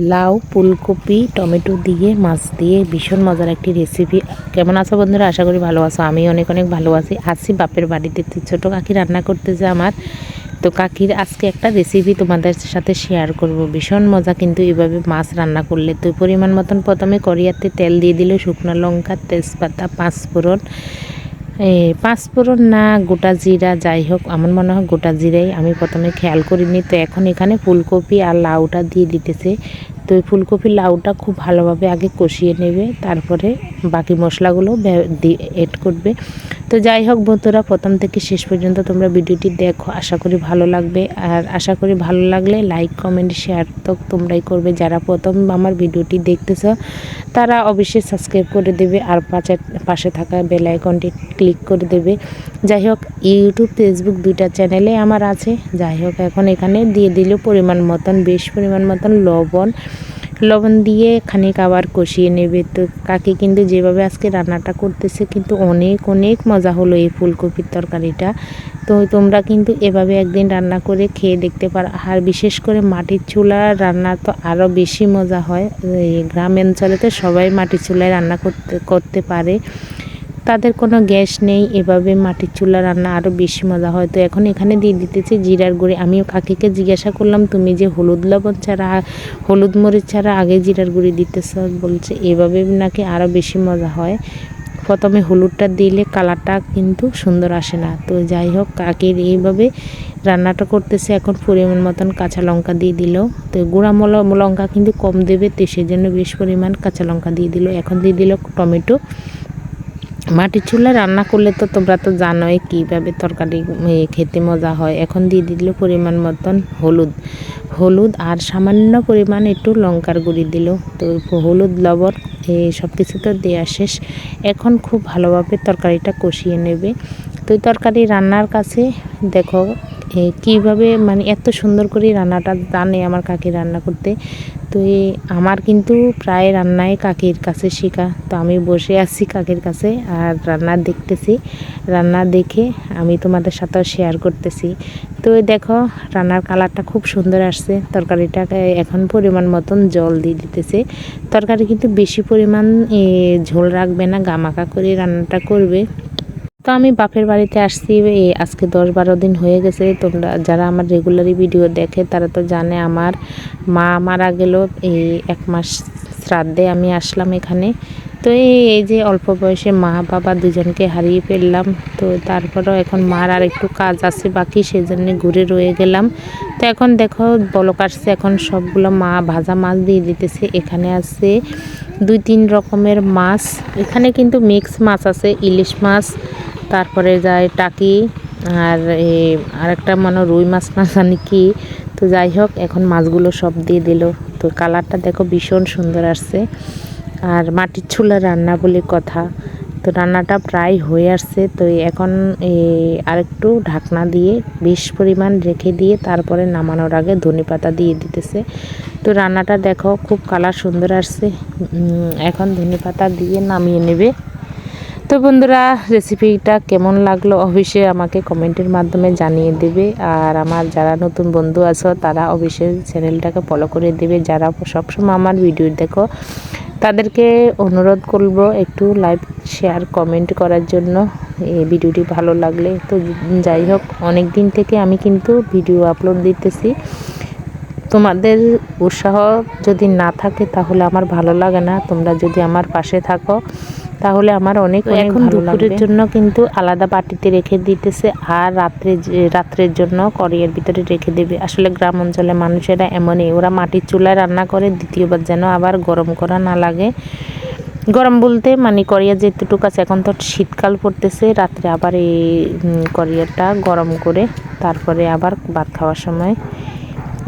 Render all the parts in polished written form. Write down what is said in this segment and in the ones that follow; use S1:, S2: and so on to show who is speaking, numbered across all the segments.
S1: লাউ ফুলকপি টমেটো দিয়ে মাছ দিয়ে ভীষণ মজার একটি রেসিপি। কেমন আছো বন্ধুরা? আশা করি ভালো আছো। আমি অনেক অনেক ভালো আছি। আসছি বাপের বাড়িতে, তো ছোটো কাকি রান্না করতেছে আমার। তো কাকির আজকে একটা রেসিপি তোমাদের সাথে শেয়ার করব। ভীষণ মজা কিন্তু এভাবে মাছ রান্না করলে। তো পরিমাণ মতন প্রথমে কড়াইতে তেল দিয়ে দিল, শুকনো লঙ্কা, তেজপাতা, পাঁচফোড়ন। পাঁচফোড়ন না গোটা জিরা, যাই হোক আমার মনে হয় গোটা জিরাই, আমি প্রথমে খেয়াল করিনি। তো এখন এখানে ফুলকপি আর লাউটা দিয়ে দিতেছে। তো এই ফুলকপি লাউটা খুব ভালোভাবে আগে কষিয়ে নেবে, তারপরে বাকি মশলাগুলো এড করবে। তো যাই হোক বন্ধুরা, প্রথম থেকে শেষ পর্যন্ত তোমরা ভিডিওটি দেখো, আশা করি ভালো লাগবে। আর আশা করি ভালো লাগলে লাইক কমেন্ট শেয়ার তো তোমরাই করবে। যারা প্রথম আমার ভিডিওটি দেখতেছ তারা অবশ্যই সাবস্ক্রাইব করে দেবে, আর পাশে থাকা বেল আইকনটি ক্লিক করে দেবে। যাই হোক ইউটিউব ফেসবুক দুইটা চ্যানেলে আমার আছে। যাই হোক এখন এখানে দিয়ে দিল পরিমাণ মতন, বেশ পরিমাণ মতন লবণ দিয়ে খানিক আবার কষিয়ে নেবে। তো কাকি কিন্তু যেভাবে আজকে রান্নাটা করতেছে কিন্তু অনেক অনেক মজা হলো এই ফুলকপির তরকারিটা। তো তোমরা কিন্তু এভাবে একদিন রান্না করে খেয়ে দেখতে পারো। আর বিশেষ করে মাটির চুলার রান্না তো আরও বেশি মজা হয়। এই গ্রাম অঞ্চলেতে সবাই মাটির চুলায় রান্না করতে পারে, তাদের কোনো গ্যাস নেই। এভাবে মাটির চুলা রান্না আরও বেশি মজা হয়। তো এখন এখানে দিয়ে দিতেছি জিরার গুঁড়ি। আমিও কাকিকে জিজ্ঞাসা করলাম, তুমি যে হলুদ মরিচ ছাড়া আগে জিরার গুঁড়ি দিতেছ, বলছে এভাবে নাকি আরও বেশি মজা হয়। প্রথমে হলুদটা দিলে কালারটা কিন্তু সুন্দর আসে না। তো যাই হোক কাকির এইভাবে রান্নাটা করতেছে। এখন পরিমাণ মতন কাঁচা লঙ্কা দিয়ে দিল। তো গুঁড়া লঙ্কা কিন্তু কম দেবে, তো সেজন্য বেশ পরিমাণ কাঁচা লঙ্কা দিয়ে দিল। এখন দিয়ে দিল টমেটো। মাটির চুলায় রান্না করলে তো তোমরা তো জানোই কীভাবে তরকারি খেতে মজা হয়। এখন দিয়ে দিল পরিমাণ মতন হলুদ আর সামান্য পরিমাণ একটু লঙ্কার গুঁড়ি দিল। তো হলুদ লবণ সব কিছু তো দেওয়া শেষ। এখন খুব ভালোভাবে তরকারিটা কষিয়ে নেবে। তো তরকারি রান্নার কাছে দেখো কীভাবে মানে এত সুন্দর করে রান্নাটা জানে আমার কাকি রান্না করতে। তো আমার কিন্তু প্রায় রান্নায় কাকির কাছে শেখা। তো আমি বসে আছি কাকির কাছে আর রান্না দেখতেছি। রান্না দেখে আমি তোমাদের সাথেও শেয়ার করতেছি। তো দেখো রান্নার কালারটা খুব সুন্দর আসছে। তরকারিটাকে এখন পরিমাণ মতন জল দিয়ে দিতেছে। তরকারি কিন্তু বেশি পরিমাণ ঝোল রাখবে না, গামাখা করে রান্নাটা করবে। তো আমি বাপের বাড়িতে আসছি আজকে 10-12 দিন হয়ে গেছে। তোমরা যারা আমার রেগুলারই ভিডিও দেখে তারা তো জানে আমার মা মারা গেল এই 1 মাস শ্রাদ্ধে আমি আসলাম এখানে। তো এই যে অল্প বয়সে মা বাবা দুজনকে হারিয়ে ফেললাম। তো তারপরেও এখন মার আর একটু কাজ আছে বাকি, সেজন্য ঘুরে রয়ে গেলাম। তো এখন দেখো বলক আসছে, এখন সবগুলো মা ভাজা মাছ দিয়ে দিতেছে। এখানে আছে 2-3 রকমের মাছ। এখানে কিন্তু মিক্স মাছ আছে, ইলিশ মাছ, তারপরে যায় টাকি, আর আরেকটা মানে রুই মাছ না জানি কি। তো যাই হোক এখন মাছগুলো সব দিয়ে দিল। তো কালারটা দেখো ভীষণ সুন্দর আসছে। আর মাটির চুলা রান্না বলে কথা। তো রান্নাটা প্রায় হয়ে আসছে। তো এখন আরেকটু ঢাকনা দিয়ে বেশ পরিমাণ রেখে দিয়ে তারপরে নামানোর আগে ধনেপাতা দিয়ে দিতেছে। তো রান্নাটা দেখো খুব কালার সুন্দর আসছে। এখন ধনেপাতা দিয়ে নামিয়ে নেবে। তো বন্ধুরা রেসিপিটা কেমন লাগলো অবশ্যই আমাকে কমেন্টের মাধ্যমে জানিয়ে দেবে। আর আমার যারা নতুন বন্ধু আছো তারা অবশ্যই চ্যানেলটাকে ফলো করে দেবে। যারা সবসময় আমার ভিডিও দেখো তাদেরকে অনুরোধ করব একটু লাইক শেয়ার কমেন্ট করার জন্য এই ভিডিওটি ভালো লাগলে। তো যাই হোক অনেক দিন থেকে আমি কিন্তু ভিডিও আপলোড দিতেছি। তোমাদের উৎসাহ যদি না থাকে তাহলে আমার ভালো লাগে না। তোমরা যদি আমার পাশে থাকো তাহলে আমার অনেক এখন দুপুরের জন্য কিন্তু আলাদা বাটিতে রেখে দিতেছে, আর রাত্রের জন্য কড়াইয়ের ভিতরে রেখে দেবে। আসলে গ্রাম অঞ্চলে মানুষেরা এমনই, ওরা মাটির চুলায় রান্না করে দ্বিতীয়বার যেন আবার গরম করা না লাগে। গরম বলতে মানে কড়াইয়ের যেটুকু আছে, এখন তো শীতকাল পড়তেছে, রাত্রে আবার এই কড়াইটা গরম করে তারপরে আবার ভাত খাওয়ার সময়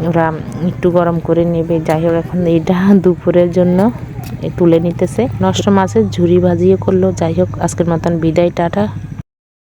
S1: ওরা একটু গরম করে নেবে। যাই হোক এখন এইটা দুপুরের জন্য তুলে নিতেছে। নষ্ট মাছের ঝুরি ভাজিয়ে করলো। যাই হোক আজকের মতন বিদায়, টাটা।